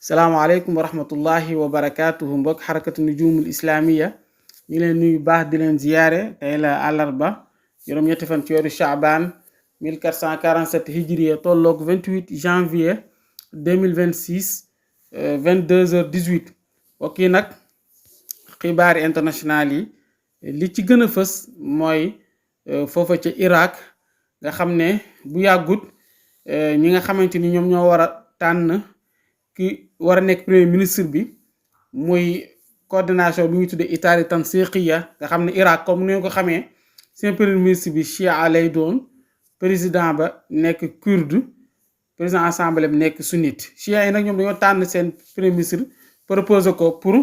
salaamaaleykum wa rahmatullahi wa barakaatuhu mbokk xarakatu nujumul islamiya ñu leen nuyu baax di leen ziyaare tey la àllarba juróom-ñetti fan ci weeru Chaabaan 1447 hijriya tolloog 28 janvier 2026 22h18 mbokk yi nag xibaari international yi li ci gën a fës mooy foofa ca Irak nga xam ne bu yàggut ñi nga xamante ni ñoom ñoo war a tànn ki war a nekk premier ministre bi muy coordination bi ñu tuddee Italie Tansiqiya nga xam ne Irak comme ni nga ko xamee seen premier ministre bi Chia lay doon président ba nekk kurde président assemblée bi nekk sunnite Chia yi nag ñoom dañoo tànn seen premier ministre proposé ko pour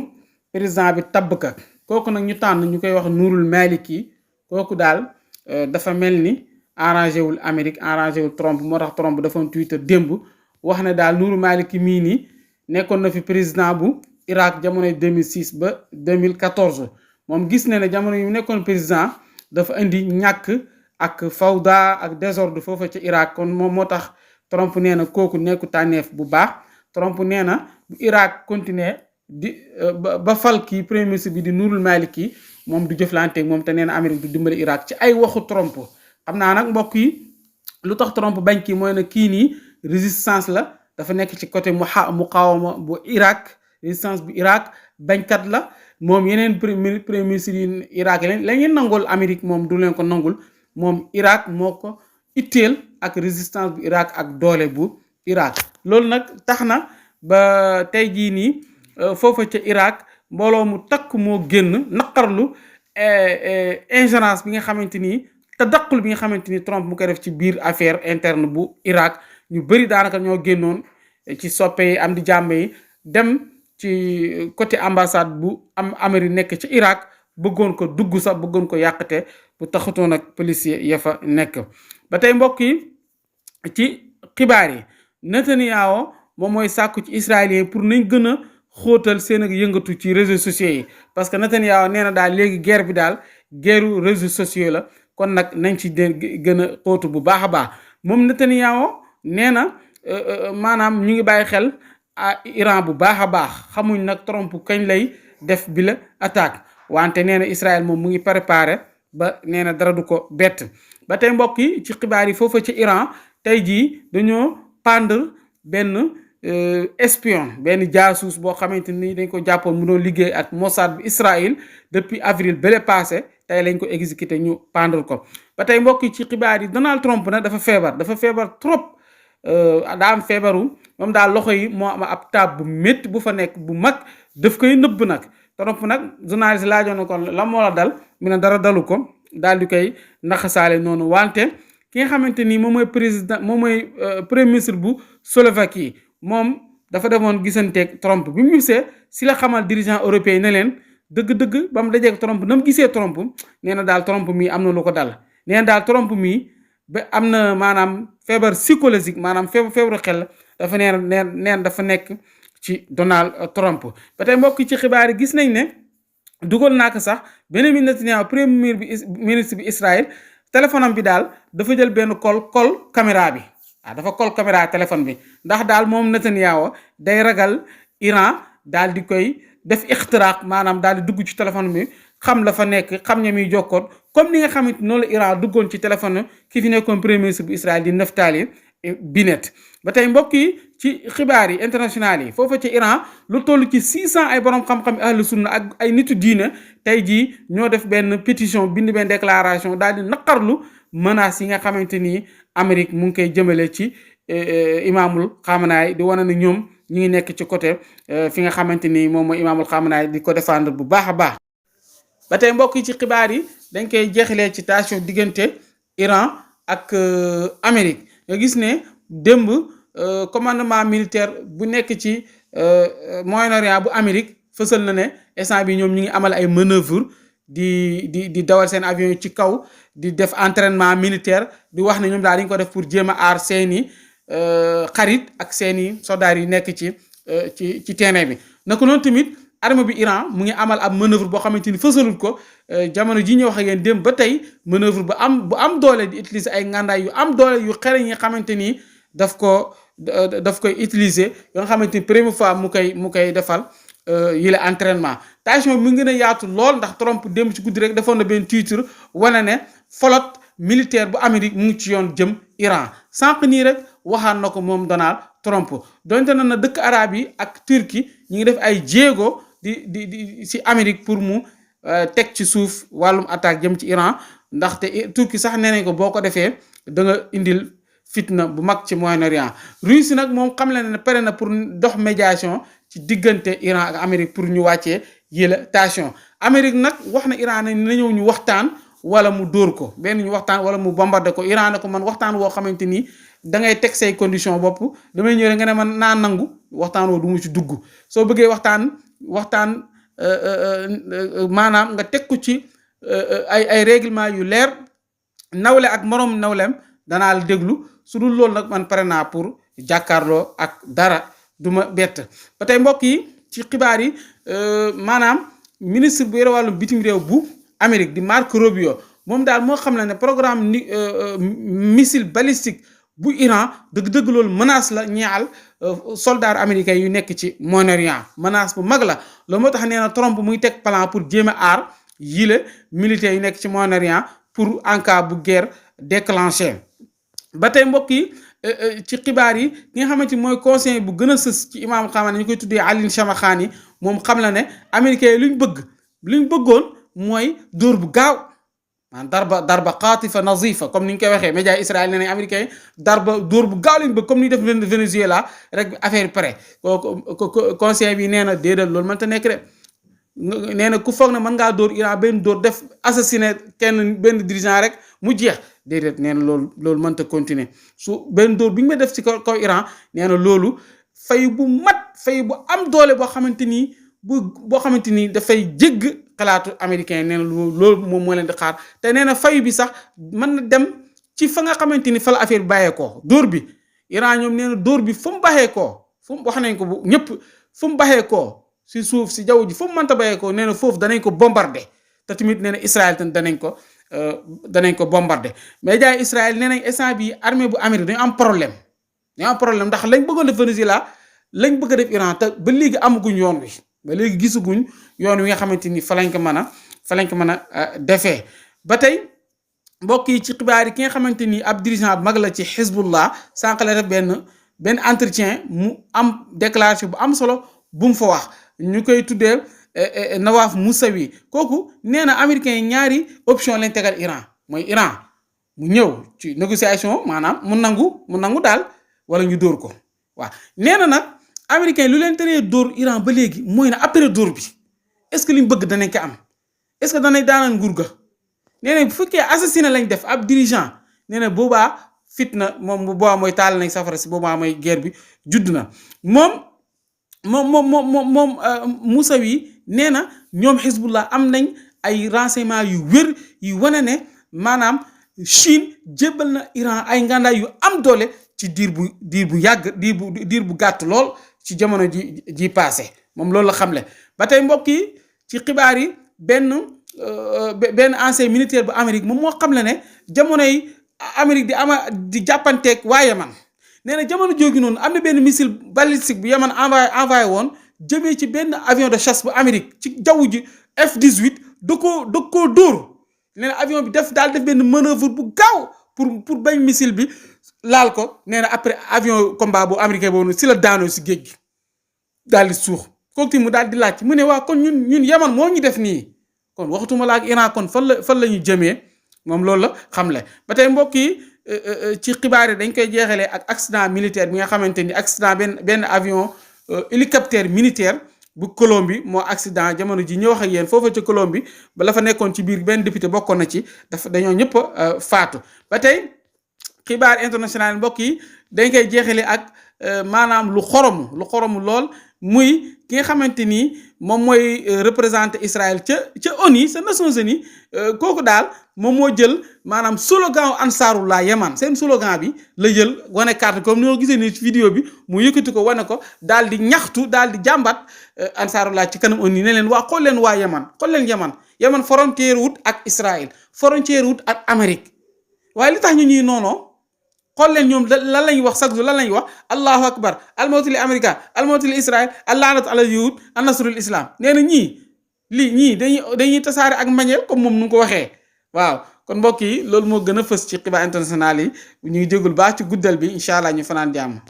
président bi tabb ka kooku nag ñu tànn ñu koy wax Nourul Maliki kooku daal dafa mel ni arrangé wul Amérique arrangé wul Trump moo tax Trump dafa Twitter démb wax ne daal Nourul Maliki mii nii nekkoon na fi président bu Irak jamonoy 2006 ba 2014 moom gis na ne jamono yu nekkoon président dafa indi ñàkk ak fawda ak désordre foofa ca Irak kon moom moo tax Trump nee na kooku nekku tànneef bu baax Trump nee na bu Irak continuer di ba fal kii premier ministre bi di Nourul Maliki moom du jëflanteeg moom te nee na Amérique du dimbali Irak ci ay waxu Trump xam naa nag mbokk yi lu tax Trump bañ kii mooy na kii nii résistance la dafa nekk ci côté muqawama bu Irak résistance bu Irak bañkat la moom yeneen premier ministre yi Irak la ngeen nangul Amérique moom du leen ko nangul moom Irak moo ko itteel ak résistance bu Irak ak doole bu Irak loolu nag tax na ba tey jii nii foofa ca Irak mbooloo mu takk moo génn naqarlu ingérence bi nga xamante ni te daqul bi nga xamante ni Trump mu koy def ci biir affaire interne bu Irak ñu bëri daanaka ñoo génnoon ci soppe yi am di jàmm yi dem ci côté ambassade bu Amérique nekk ci Irak bëggoon ko dugg sax bëggoon ko yàqate bu taxutoon ak policier ya fa nekk. ba tey mbokk yi ci xibaar yi Netanyahu moom mooy sàkku ci israélien pour nañ gën a xóotal seen ak yëngatu ci réseaux sociaux yi parce que Netanyahu nee na daal léegi guerre bi daal guerru réseaux sociaux la kon nag nañ ci gën a xóotu bu baax a baax moom Netanyahu nee na maanaam ñu ngi bàyyi xel Iran bu baax a baax xamuñ nag Trump kañ lay def bi la attaque wante nee na Israël moom mu ngi préparé ba nee na dara du ko bett ba tey mbokk yi ci xibaar yi foofa ci Iran tey jii dañoo pendre benn espion benn jaasuus boo xamante ni dañ ko jàppoon mu doon liggéey ak Mossad bu Israël depuis avril bële passé tey lañ ko exécuté ñu pendre ko ba tey mbokk yi ci xibaar yi Donald Trump nag dafa feebar trop daa am feebaru moom daal loxo yi moo am ab taab bu métti bu fa nekk bu mag daf koy nëbb nag Trump nag journaliste laajoon na ko la moo la dal mu ne dara dalu ko daal di koy naxasaale noonu wante ki nga xamante ni moom mooy président moom mooy premier ministre bu Slovaquie moom dafa demoon gisanteeg Trump bi mu gisee si la xamal dirigeant européen ne leen dëgg-dëgg ba mu dajeeg Trump na mu gisee Trump nee na daal Trump mii am na lu ko dal nee na daal Trump mii ba am na maanaam feebar psychologique maanaam feebaru xel dafa neen dafa nekk ci Donald Trump ba tey mbokk ci xibaar yi gis nañ ne dugal naa ko sax Benjamin Netanyahu premier ministre bi Israël téléphone am bi daal dafa jël benn col caméra bi waaw dafa col caméra téléphone bi ndax daal moom Netanyahu day ragal Iran daal di koy def ixtiraaq maanaam daal di dugg ci téléphone bi xam la fa nekk xam ña muy jokkoon comme ni nga xamante noonu la Iran duggoon ci téléphone ki fi nekkoon premier ministre bu Israël di Naftali Bennett ba tey mbokk yi ci xibaar yi international yi foofa ci Iran lu toll ci 600 ay borom xam-xam ahlu sunna ak ay nitu diina tey jii ñoo def benn pétition bind benn déclaration daal di naqarlu menaces yi nga xamante ni Amérique mu ngi koy jëmale ci imaamul Khamenei di wane ne ñoom ñu ngi nekk ci côté fi nga xamante ni moom mooy imaamul Khamenei di ko défendre bu baax a baax. ba tey mbokk yi ci xibaar yi dañ koy jeexalee ci tension diggante Iran ak Amérique nga gis ne démb commandement militaire bu nekk ci Moyen-Orient bu Amérique fësal na ne instant bi ñoom ñu ngi amal ay manœuvre di dawal seen avion ci kaw di def entraînement militaire di wax ne ñoom daal dañ ko def pour jéem a aar seeni xarit ak seeni soldats yi nekk ci terrain bi naka noonu tamit armée bi Iran mu ngi amal ab manœuvre boo xamante ni fësalul ko jamono ji ñu wax ak yéen dem ba tey manœuvre bu am doole di utiliser ay ngàndaay yu am doole yu xereñ yi xamante ni daf ko daf koy utiliser yoo nga xamante ni première fois mu koy defal yile entraînement. tension bi mu gën a yaatu lool ndax Trump démb ci guddi rek defoon na benn titre wane ne flotte militaire bu Amérique mu ngi ci yoon jëm Iran sànq nii rek waxaan na ko moom Donald Trump donte na dëkk arab yi ak Turquie ñu ngi def ay jéego di ci Amérique pour mu teg ci suuf wàllum attaque jëm ci Iran ndaxte Turquie sax nee nañ ko boo ko defee da nga indil fitna bu mag ci Moyen-Orient. Russie nag moom xam le ne pare na pour dox médiation ci diggante Iran ak Amérique pour ñu wàccee yële tension. Amérique nag wax na Iran ne na ñëw ñu waxtaan wala mu dóor ko benn ñu waxtaan wala mu bombardé ko. Iran ne ko man waxtaan woo xamante ni da ngay teg say condition bopp damay ñëw nga ne man naa nangu waxtaan woo du mu ci dugg. Soo bëggee waxtaan maanaam nga teg ko ci ay règlement yu leer nawle ak moroom nawleem danaa la déglu su dul loolu nag man pare naa pour jàkkaarloo ak dara du ma bett. ba tey mbokk yi ci xibaar yi maanaam ministre bu yore wàllum bitim réew bu Amérique di Marco Rubio moom daal moo xam ne programme missile balistique bu Iran dëgg-dëgg loolu menace la ñaal soldats américains yu nekk ci Moyen-Orient menace bu mag la loolu moo tax nee na Trump muy teg plan pour jéem a aar yile militaires yu nekk ci Moyen-Orient pour en cas bu guerre déclenché. ba tey mbokk yi ci xibaar yi ki nga xamante ni mooy conseiller bu gën a sës ci imam Khamenei ñu koy tuddee Ali Shamakhani moom xam la ne américains yi luñ bëggoon mooy dóor bu gaaw maanaam darba qaatifa nazifa comme ni ñu koy waxee média Israël nee nañ américains yi dóor bu gaaw lañ bëgg comme ni def Venezuela rek affaire yi pare conseiller bi nee na déedéet loolu mënta nekk de nee na ku foog ne mën ngaa dóor Iran benn dóor def assassiné benn dirigeant rek mu jeex déedéet nee na loolu mënta continuer su benn dóor bi ñu ma def ci kaw Iran nee na loolu fay bu am doole boo xamante ni dafay jégg xalaatu américain nee na loolu moom moo leen di xaar te nee na fayu bi sax mën na dem ci fa nga xamante ni fa la affaire bi bàyyeekoo dóor bi Iran ñoom nee na dóor bi fu mu bàyyeekoo wax nañ ko bu ñëpp fu mu bàyyeekoo si suuf si jaww ji fu mu mënta bàyyeekoo nee na foofu danañ ko bombardé te tamit nee na Israël tam danañ ko bombardé mais jaay Israël nee nañ instant bi armée bu Amérique dañu am problème ndax lañ bëggoon def Venezuela lañ bëgg a def Iran te ba léegi amaguñ yoon wi ba léegi gisaguñ yoon wi nga xamante ni fa lañ ko mën a defee. ba tey mbokk yi ci xibaar yi ki nga xamante ni ab dirigeant bu mag la ci Hezbollah sànq la def benn entretien mu am déclaration bu am solo bu mu fa wax ñu koy tuddee Nawaf Moussaoui kooku nee na américains yi ñaari option lañ tegal Iran mooy Iran mu ñëw ci négociation maanaam mu nangu daal wala ñu dóor ko waaw. nee na nag américains yi lu leen teree dóor Iran ba léegi mooy na après dóor bi est-ce que liñ bëgg danañ ko am est-ce que danañ daanal nguur ga. nee na bu fekkee assassiné lañ def ab dirigeant nee na boobaa fitna moom bu boobaa mooy taal nañ safara si boobaa mooy guerre bi judd na moom Moussaoui nee na ñoom Hezbollah am nañ ay renseignements yu wér yu wane ne maanaam Chine jébbal na Iran ay ngàndaay yu am doole ci diir bu yàgg diir bu gàtt lool ci jamono ji passé moom loolu la xamle. ba tey mbokk yi ci xibaar yi benn ancien militaire bu Amérique moom moo xamle ne jamono yi Amérique di jàppanteeg waa Yaman nee na jamono jooju noonu am na benn missile balistique bu Yaman envoyé woon jëmee ci benn avion de chasse bu Amérique ci jaww ji F-18 da koo dóor nee na avion bi def benn manœuvre bu gaaw pour bañ missile bi laal ko nee na après avion combat bu américain boobu si la daanoo si géej gi daal di suux kooku mu daal di laaj mu ne waa kon ñun Yaman moo ñu def nii kon waxatuma la ak Iran kon fan la ñu jëmee moom loolu la xamle. ba tey mbokk yi ci xibaar yi dañ koy jeexalee ak accident militaire bi nga xamante ni accident benn avion hélicoptère militaire bu Colombie moo accident jamono ji ñu wax ak yéen foofa ca Colombie ba la fa nekkoon ci biir benn député bokkoon na ci dañoo ñëpp faatu. ba tey xibaar international mbokk yi dañ koy jeexalee ak maanaam lu xoromu lool muy ki nga xamante ni moom mooy représenté Israël ca ONU sa Nations Unies kooku daal moom moo jël maanaam slogan Ansarullah Yaman seen slogan bi la jël wane carte comme ni nga gisee nii ci vidéo bi mu yëkkati ko wane ko daal di ñaxtu daal di jàmbat Ansarullah ci kanam ONU ne leen xool leen waa Yaman frontière wut ak Israël frontière wut ak Amérique waaye li tax ñu ñuy noonoo xool leen ñoom lan lañuy wax chaque jour lan lañuy wax allahu akbar almawtu li américa almawtu li israël allaanatu ala yahud an nasrul islam nee na ñii dañuy tasaare ak mañeel comme moom nu ko waxee waaw kon mbokk yi loolu moo gën a fës ci xibaar international yi ñu ngi jégul baax ci guddal bi incha allah ñu fanaan jàmm